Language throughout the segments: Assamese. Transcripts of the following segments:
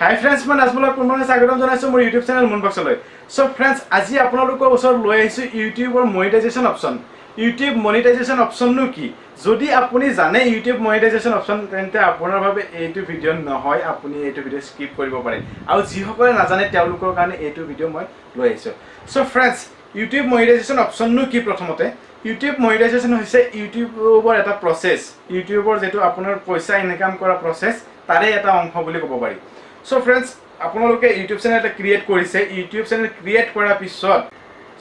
Hi friends, মই নাজমুলক পুনৰবাৰ স্বাগতম জনাইছো মোৰ YouTube চেনেল মুনবক্সলৈ। সো फ्रेंड्स, আজি আপোনালোকৰ ওচৰত লৈ আহিছো YouTubeৰ মনিটাইজেশন অপচন। YouTube মনিটাইজেশন অপচননো কি? যদি আপুনি জানে YouTube মনিটাইজেশন অপচন তেন্তে আপোনাৰ বাবে এইটো ভিডিও নহয়, আপুনি এইটো ভিডিও স্কিপ কৰিব পাৰে। আৰু যিসকলে নাজানে তেওঁলোকৰ কাৰণে এইটো ভিডিও মই লৈ আহিছো। সো फ्रेंड्स, YouTube মনিটাইজেশন অপচননো কি? প্ৰথমতে YouTube মনিটাইজেশন হৈছে YouTubeৰ এটা প্ৰসেস। YouTubeৰ যেটো আপোনাৰ পইচা ইনকাম কৰা প্ৰসেস তাৰে এটা অংশ বুলি ক'ব পাৰি। So friends, আপোনালোকে YouTube channel এটা ক্ৰিয়েট কৰিছে। YouTube channel ক্ৰিয়েট কৰাৰ পিছত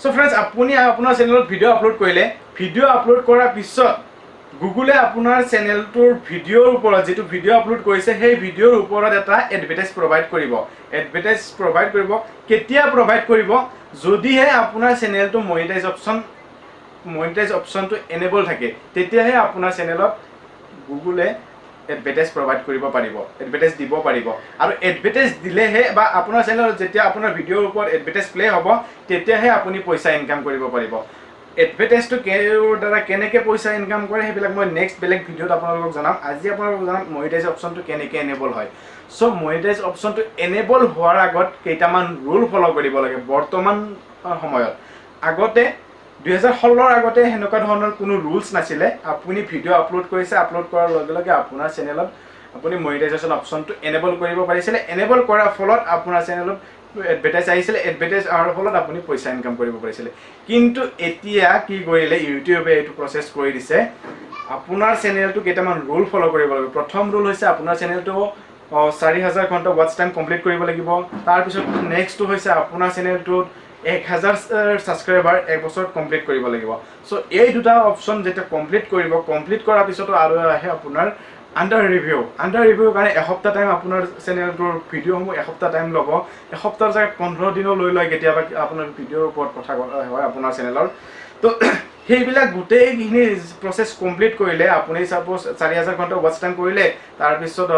so friends, আপুনি আপোনাৰ চেনেলত ভিডিও আপলোড কৰিলে, ভিডিও আপলোড কৰাৰ পিছত গুগলে আপোনাৰ চেনেলটোৰ ভিডিওৰ ওপৰত যেটো ভিডিও আপলোড কৰিছে সেই ভিডিওৰ ওপৰত এটা এডভাৰটাইজ প্ৰভাইড কৰিব। এডভাৰটাইজ প্ৰভাইড কৰিব কেতিয়া প্ৰভাইড কৰিব? যদিহে আপোনাৰ চেনেলটো মনিটাইজ অপচনটো এনেবল থাকে, তেতিয়াহে আপোনাৰ চেনেলত গুগলে এডভাৰটাইজ প্ৰভাইড কৰিব পাৰিব, এডভাৰটাইজ দিব পাৰিব। আৰু এডভাৰটাইজ দিলেহে বা আপোনাৰ চেনেলত যেতিয়া আপোনাৰ ভিডিওৰ ওপৰত এডভাৰটাইজ প্লে হ'ব, তেতিয়াহে আপুনি পইচা ইনকাম কৰিব পাৰিব। এডভাৰটাইজটো দ্বাৰা কেনেকৈ পইচা ইনকাম কৰে সেইবিলাক মই নেক্সট বেলেগ ভিডিওত আপোনালোকক জনাম। আজি আপোনালোকক জনাম মনিটাইজ অপচনটো কেনেকৈ এনেবল হয়। সো মনিটাইজ অপচনটো এনেবল হোৱাৰ আগত কেইটামান ৰুল ফলো কৰিব লাগে। বৰ্তমান সময়ত আগতে 2016 আগতে হেনকা ধৰণৰ কোনো ৰুলছ নাছিলে। আপুনি ভিডিও আপলোড কৰিছে, আপলোড কৰাৰ লগে লগে আপোনাৰ চেনেলত আপুনি মনিটাইজেশন অপচনটো এনেবল কৰিব পাৰিছিল। এনেবল কৰাৰ ফলত আপোনাৰ চেনেলত এডভাৰটাইজ আহিছিল, এডভাৰটাইজ অহাৰ ফলত আপুনি পইচা ইনকাম কৰিব পাৰিছিল। কিন্তু এতিয়া কি কৰিলে ইউটিউবে এইটো প্ৰসেস কৰি দিছে। আপোনাৰ চেনেলটো কেইটামান ৰুল ফলো কৰিব লাগিব। প্ৰথম ৰুল হৈছে আপোনাৰ চেনেলটো 4000 ঘণ্টা ওয়াচ টাইম কমপ্লিট কৰিব লাগিব। তাৰ পিছত নেক্সটটো হৈছে আপোনাৰ চেনেলটোত 1000 সাবস্ক্ৰাইবাৰ এক বছৰত কমপ্লিট কৰিব লাগিব। সো এই দুটা অপচন যেটা কমপ্লিট কৰিব, কমপ্লিট কৰাৰ পিছত আৰু আহে আপোনাৰ আন্ডাৰ ৰিভিউ। আন্ডাৰ ৰিভিউৰ কাৰণে এসপ্তাহ টাইম আপোনাৰ চেনেলটোৰ ভিডিওসমূহ এসপ্তাহ টাইম ল'ব। এসপ্তাহৰ জায়গাত 15 দিনো লৈ লয় কেতিয়াবা আপোনাৰ ভিডিওৰ ওপৰত কথা হয় আপোনাৰ চেনেলৰ। তো সেইবিলাক গোটেইখিনি প্ৰসেস কমপ্লিট কৰিলে আপুনি সাপোজ 4000 ঘণ্টা ওয়াচ টাইম কৰিলে, তাৰ পিছত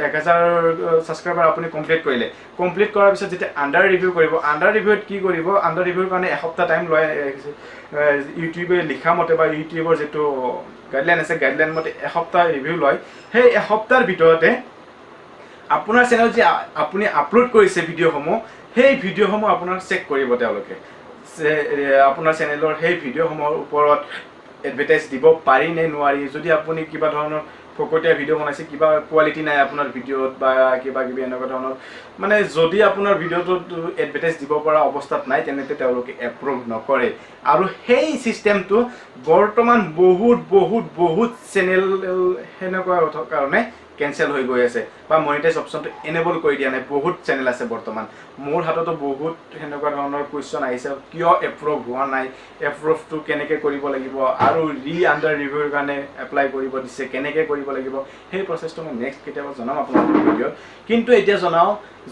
1000 সাবস্ক্ৰাইবাৰ আপুনি কমপ্লিট কৰিলে। কমপ্লিট কৰাৰ পিছত যেতিয়া আন্ডাৰ ৰিভিউ কৰিব, আন্ডাৰ ৰিভিউত কি কৰিব? আন্ডাৰ ৰিভিউৰ কাৰণে এসপ্তাহ টাইম লয়। ইউটিউবে লিখা মতে বা ইউটিউবৰ যেটো গাইডলাইন আছে, গাইডলাইন মতে এসপ্তাহ ৰিভিউ লয়। সেই এসপ্তাহৰ ভিতৰতে আপোনাৰ চেনেল যে আপুনি আপলোড কৰিছে ভিডিওসমূহ, সেই ভিডিওসমূহ আপোনাৰ চেক কৰিব তেওঁলোকে। আপোনাৰ চেনেলৰ সেই ভিডিওসমূহৰ ওপৰত এডভাৰটাইজ দিব পাৰি নে নোৱাৰি। যদি আপুনি কিবা ধৰণৰ ফকতীয়া ভিডিও বনাইছে, কিবা কোৱালিটি নাই আপোনাৰ ভিডিওত বা কিবা কিবি এনেকুৱা ধৰণৰ, মানে যদি আপোনাৰ ভিডিওটোত এডভাৰটাইজ দিব পৰা অৱস্থাত নাই, তেন্তে তেওঁলোকে এপ্ৰুভ নকৰে। আৰু সেই সিস্টেমটো বৰ্তমান বহুত চেনেল হেনেকুৱা কাৰণে কেনসেল হৈ গৈ আছে বা মনিটাইজ অপচনটো এনেবল কৰি দিয়া নাই। বহুত চেনেল আছে বৰ্তমান। মোৰ হাততো বহুত হেনেকুৱা ধৰণৰ কোৱেশ্চন আহিছে, কিয় এপ্ৰুভ হোৱা নাই, এপ্ৰুভটো কেনেকৈ কৰিব লাগিব, আৰু আন্ডাৰ ৰিভিউৰ কাৰণে এপ্লাই কৰিব দিছে, কেনেকৈ কৰিব লাগিব। সেই প্ৰসেসটো মই নেক্সট কেতিয়াবা জনাম আপোনালোকৰ ভিডিওত। কিন্তু এতিয়া জনাও,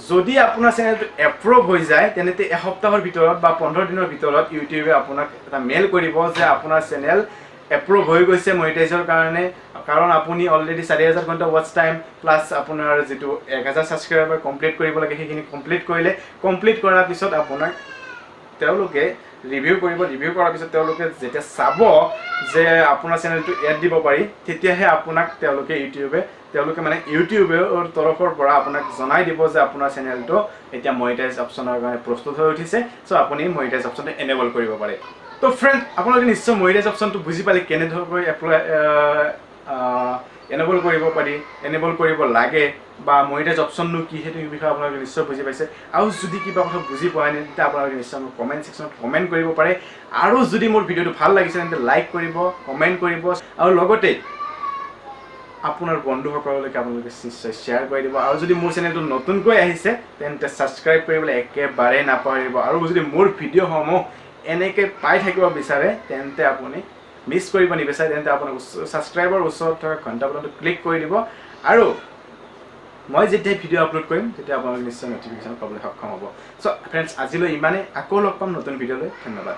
যদি আপোনাৰ চেনেলটো এপ্ৰুভ হৈ যায়, তেন্তে এসপ্তাহৰ ভিতৰত বা 15 দিনৰ ভিতৰত ইউটিউবে আপোনাক এটা মেইল কৰিব যে আপোনাৰ চেনেল এপ্ৰুভ হৈ গৈছে মনিটাইজৰ কাৰণে। কাৰণ আপুনি অলৰেডি 4000 ঘণ্টা ওয়াচ টাইম প্লাস আপোনাৰ যেটো 1000 সাবস্ক্ৰাইবাৰ কমপ্লিট কৰিব লাগে সেইখিনি কমপ্লিট কৰিলে। কমপ্লিট কৰাৰ পিছত আপোনাক তেওঁলোকে ৰিভিউ কৰিব। ৰিভিউ কৰাৰ পিছত তেওঁলোকে যেতিয়া চাব যে আপোনাৰ চেনেলটো এড দিব পাৰি, তেতিয়াহে আপোনাক তেওঁলোকে মানে ইউটিউবেৰ তৰফৰ পৰা আপোনাক জনাই দিব যে আপোনাৰ চেনেলটো এতিয়া মনিটাইজ অপচনৰ কাৰণে প্ৰস্তুত হৈ উঠিছে। সো আপুনি মনিটাইজ অপচনটো এনেবল কৰিব পাৰে। তো ফ্ৰেন্ড, আপোনালোকে নিশ্চয় মনিটাইজ অপচনটো বুজি পালে, কেনেধৰণে এপ্লাই এনেবল কৰিব পাৰি, এনেবল কৰিব লাগে, বা মনিটাইজ অপচননো কি সেইটো বিষয়ে আপোনালোকে নিশ্চয় বুজি পাইছে। আৰু যদি কিবা কথা বুজি পোৱা নাই, তেতিয়া আপোনালোকে নিশ্চয় মোক কমেণ্ট সেকশ্যনত কমেণ্ট কৰিব পাৰে। আৰু যদি মোৰ ভিডিওটো ভাল লাগিছে তেন্তে লাইক কৰিব, কমেণ্ট কৰিব, আৰু লগতে আপোনাৰ বন্ধুসকললৈকে আপোনালোকে নিশ্চয় শ্বেয়াৰ কৰি দিব। আৰু যদি মোৰ চেনেলটো নতুনকৈ আহিছে তেন্তে ছাবস্ক্ৰাইব কৰিবলৈ একেবাৰে নাপাহৰিব। আৰু যদি মোৰ ভিডিওসমূহ এনেকৈ পাই থাকিব বিচাৰে, তেন্তে আপুনি মিছ কৰিব নিবিচাৰে, তেন্তে আপোনাক ছাবস্ক্ৰাইবৰ ওচৰত থকা ঘণ্টা বটনটো ক্লিক কৰি দিব। আৰু মই যেতিয়া ভিডিও আপলোড কৰিম তেতিয়া আপোনালোকে নিশ্চয় নটিফিকেশ্যন পাবলৈ সক্ষম হ'ব। সো ফ্ৰেণ্ডছ, আজিলৈ ইমানেই। আকৌ লগ পাম নতুন ভিডিঅ'লৈ। ধন্যবাদ।